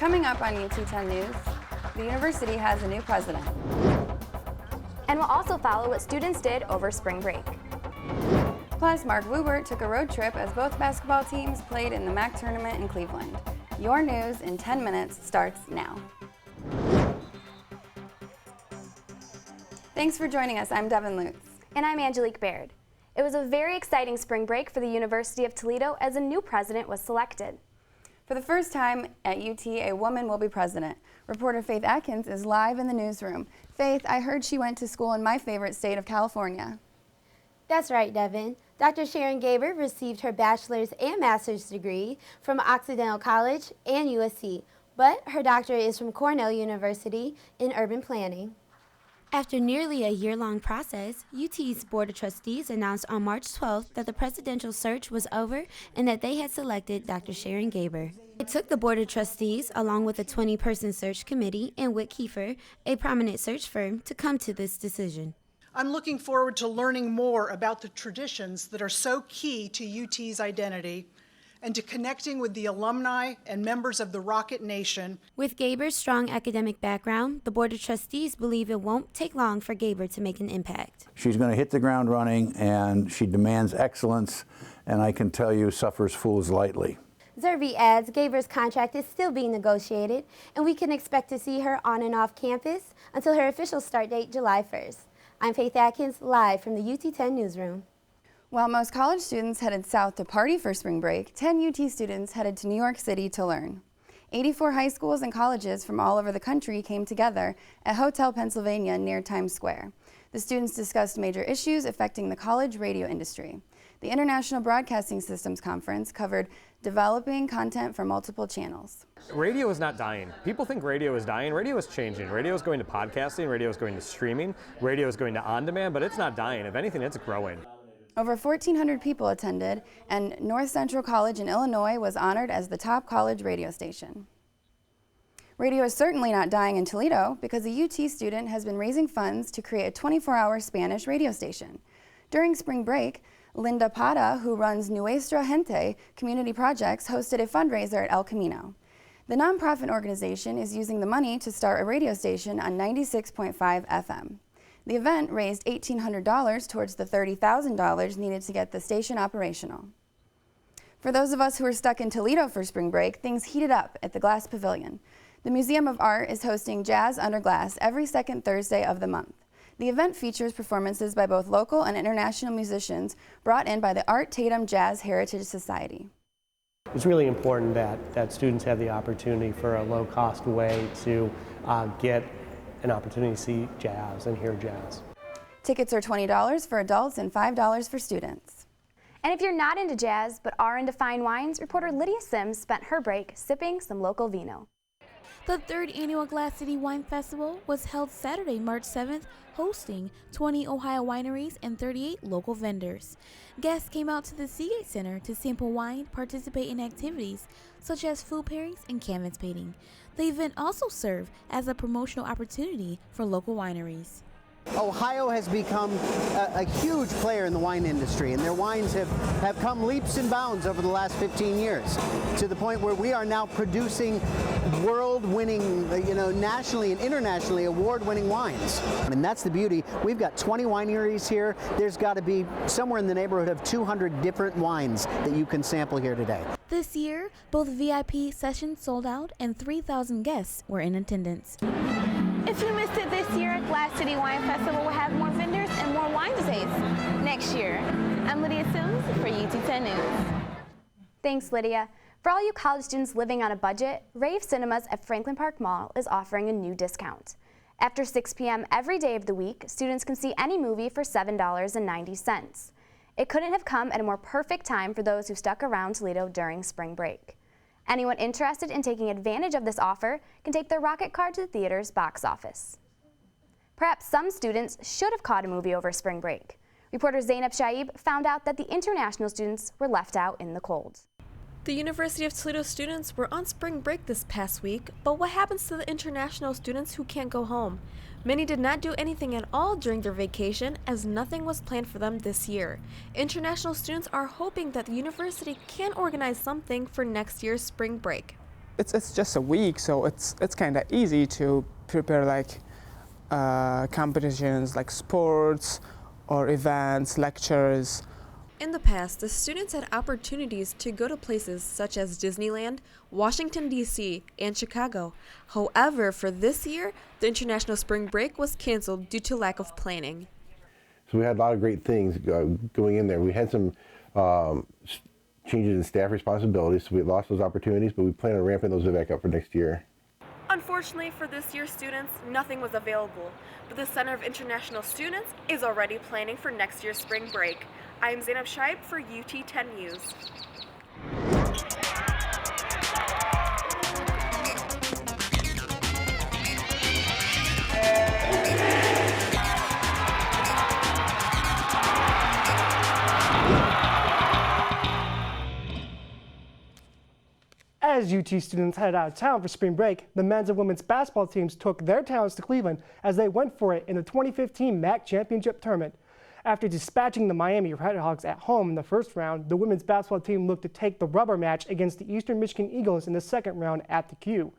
Coming up on UT 10 News, the university has a new president. And we'll also follow what students did over spring break. Plus, Wuwert took a road trip as both basketball teams played in the MAC tournament in Cleveland. Your news in 10 minutes starts now. Thanks for joining us. I'm Devan Lutz. And I'm Baird. It was a very exciting spring break for the University of Toledo as a new president was selected. For the first time at UT, a woman will be president. Reporter Faith Atkins is live in the newsroom. Faith, I heard she went to school in my favorite state of California. That's right, Devan. Dr. Sharon Gaber received her bachelor's and master's degree from Occidental College and USC, but her doctorate is from Cornell University in urban planning. After nearly a year-long process, UT's Board of Trustees announced on March 12th that the presidential search was over and that they had selected Dr. Sharon Gaber. It took the Board of Trustees, along with a 20-person search committee and Witt Kiefer, a prominent search firm, to come to this decision. I'm looking forward to learning more about the traditions that are so key to UT's identity and to connecting with the alumni and members of the Rocket Nation. With Gaber's strong academic background, the Board of Trustees believe it won't take long for Gaber to make an impact. She's going to hit the ground running, and she demands excellence, and I can tell you suffers fools lightly. Zerby adds Gaber's contract is still being negotiated, and we can expect to see her on and off campus until her official start date, July 1st. I'm Faith Atkins, live from the UT 10 newsroom. While most college students headed south to party for spring break, 10 UT students headed to New York City to learn. 84 high schools and colleges from all over the country came together at Hotel Pennsylvania near Times Square. The students discussed major issues affecting the college radio industry. The International Broadcasting Systems Conference covered developing content for multiple channels. Radio is not dying. People think radio is dying. Radio is changing. Radio is going to podcasting. Radio is going to streaming. Radio is going to on-demand, but it's not dying. If anything, it's growing. Over 1,400 people attended, and North Central College in Illinois was honored as the top college radio station. Radio is certainly not dying in Toledo because a UT student has been raising funds to create a 24-hour Spanish radio station. During spring break, Linda Pata, who runs Nuestra Gente Community Projects, hosted a fundraiser at El Camino. The nonprofit organization is using the money to start a radio station on 96.5 FM. The event raised $1,800 towards the $30,000 needed to get the station operational. For those of us who are stuck in Toledo for spring break, things heated up at the Glass Pavilion. The Museum of Art is hosting Jazz Under Glass every second Thursday of the month. The event features performances by both local and international musicians brought in by the Art Tatum Jazz Heritage Society. It's really important that students have the opportunity for a low-cost way to get an opportunity to see jazz and hear jazz. Tickets are $20 for adults and $5 for students. And if you're not into jazz but are into fine wines, reporter Lydia Sims spent her break sipping some local vino. The third annual Glass City Wine Festival was held Saturday, March 7th, hosting 20 Ohio wineries and 38 local vendors. Guests came out to the Seagate Center to sample wine, participate in activities such as food pairings and canvas painting. The event also served as a promotional opportunity for local wineries. Ohio has become a huge player in the wine industry, and their wines have come leaps and bounds over the last 15 years, to the point where we are now producing world-winning, nationally and internationally award-winning wines. And that's the beauty. We've got 20 wineries here. There's got to be somewhere in the neighborhood of 200 different wines that you can sample here today. This year, both VIP sessions sold out and 3,000 guests were in attendance. If you missed it this year, Glass City Wine Festival will have more vendors and more wine to taste next year. I'm Lydia Sims for UT 10 News. Thanks, Lydia. For all you college students living on a budget, Rave Cinemas at Franklin Park Mall is offering a new discount. After 6 p.m. every day of the week, students can see any movie for $7.90. It couldn't have come at a more perfect time for those who stuck around Toledo during spring break. Anyone interested in taking advantage of this offer can take their Rocket card to the theater's box office. Perhaps some students should have caught a movie over spring break. Reporter Cheaib found out that the international students were left out in the cold. The University of Toledo students were on spring break this past week, but what happens to the international students who can't go home? Many did not do anything at all during their vacation, as nothing was planned for them this year. International students are hoping that the university can organize something for next year's spring break. it's just a week, so it's kind of easy to prepare like competitions like sports or events, lectures. In the past, the students had opportunities to go to places such as Disneyland, Washington, D.C., and Chicago. However, for this year, the International Spring Break was canceled due to lack of planning. So we had a lot of great things going in there. We had some changes in staff responsibilities, so we lost those opportunities, but we plan on ramping those back up for next year. Unfortunately for this year's students, nothing was available, but the Center of International Students is already planning for next year's spring break. I am Zeinab Cheaib for UT 10 News. As UT students headed out of town for spring break, the men's and women's basketball teams took their talents to Cleveland as they went for it in the 2015 MAC Championship Tournament. After dispatching the Miami Redhawks at home in the first round, the women's basketball team looked to take the rubber match against the Eastern Michigan Eagles in the second round at the Q.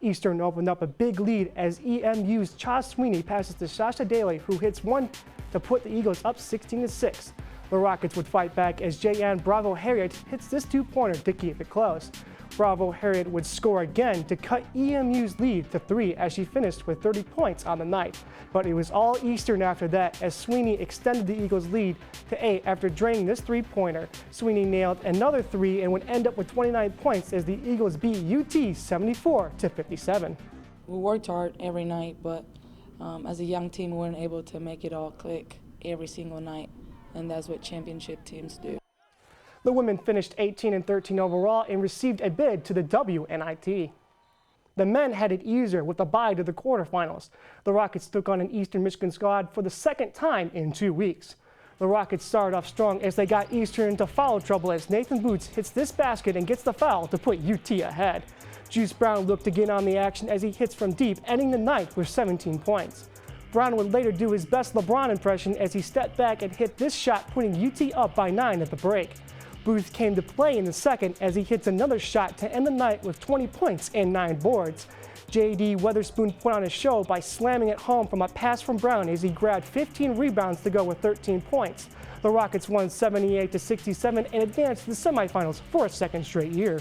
Eastern opened up a big lead as EMU's Cha Sweeney passes to Sasha Daly, who hits one to put the Eagles up 16-6. The Rockets would fight back as J.N. Bravo Harriet hits this two-pointer to keep it close. Bravo Harriet would score again to cut EMU's lead to 3 as she finished with 30 points on the night. But it was all Eastern after that as Sweeney extended the Eagles' lead to 8 after draining this three-pointer. Sweeney nailed another 3 and would end up with 29 points as the Eagles beat UT 74-57. We worked hard every night, but as a young team, we weren't able to make it all click every single night, and that's what championship teams do. The women finished 18-13 overall and received a bid to the WNIT. The men had it easier with a bye to the quarterfinals. The Rockets took on an Eastern Michigan squad for the second time in 2 weeks. The Rockets started off strong as they got Eastern into foul trouble as Nathan Boots hits this basket and gets the foul to put UT ahead. Juice Brown looked to get on the action as he hits from deep, ending the night with 17 points. Brown would later do his best LeBron impression as he stepped back and hit this shot, putting UT up by 9 at the break. Booth came to play in the second as he hits another shot to end the night with 20 points and 9 boards. J.D. Weatherspoon put on a show by slamming it home from a pass from Brown as he grabbed 15 rebounds to go with 13 points. The Rockets won 78-67 and advanced to the semifinals for a second straight year.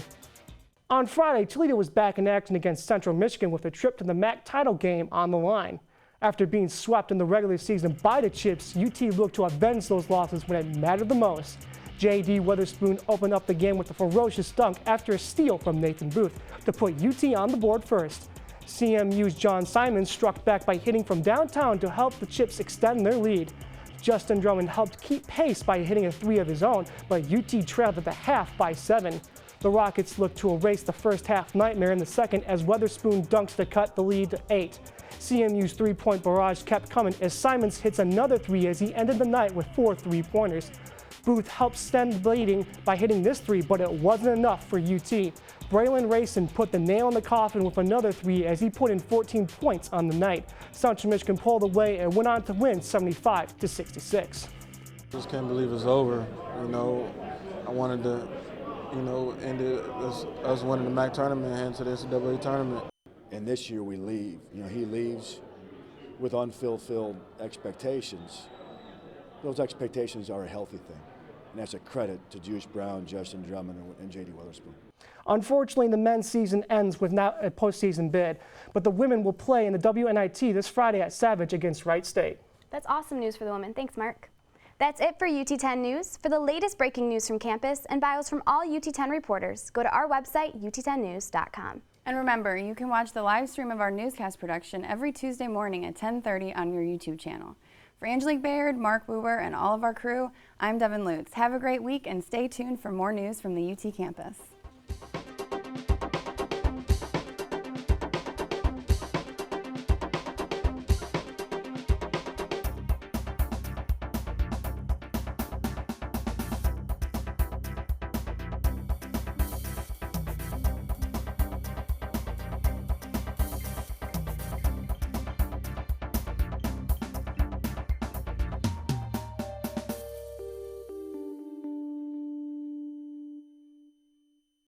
On Friday, Toledo was back in action against Central Michigan with a trip to the MAC title game on the line. After being swept in the regular season by the Chips, UT looked to avenge those losses when it mattered the most. J.D. Weatherspoon opened up the game with a ferocious dunk after a steal from Nathan Booth to put UT on the board first. CMU's John Simon struck back by hitting from downtown to help the Chips extend their lead. Justin Drummond helped keep pace by hitting a 3 of his own, but UT trailed at the half by 7. The Rockets looked to erase the first half nightmare in the second as Weatherspoon dunks to cut the lead to 8. CMU's three-point barrage kept coming as Simons hits another 3 as he ended the night with 4 3-pointers. Booth helped stem the bleeding by hitting this 3, but it wasn't enough for UT. Braylon Rayson put the nail in the coffin with another 3 as he put in 14 points on the night. Central Michigan pulled away and went on to win 75-66. Just can't believe it's over. You know, I wanted to, end it as us winning the MAC tournament and to the NCAA tournament. And this year we leave. He leaves with unfulfilled expectations. Those expectations are a healthy thing. And that's a credit to Juice Brown, Justin Drummond, and J.D. Weatherspoon. Unfortunately, the men's season ends with now a postseason bid, but the women will play in the WNIT this Friday at Savage against Wright State. That's awesome news for the women. Thanks, Mark. That's it for UT 10 News. For the latest breaking news from campus and bios from all UT 10 reporters, go to our website, ut10news.com. And remember, you can watch the live stream of our newscast production every Tuesday morning at 10:30 on your YouTube channel. For Angelique Baird, Mark Wuwert, and all of our crew, I'm Devan Lutz. Have a great week and stay tuned for more news from the UT campus.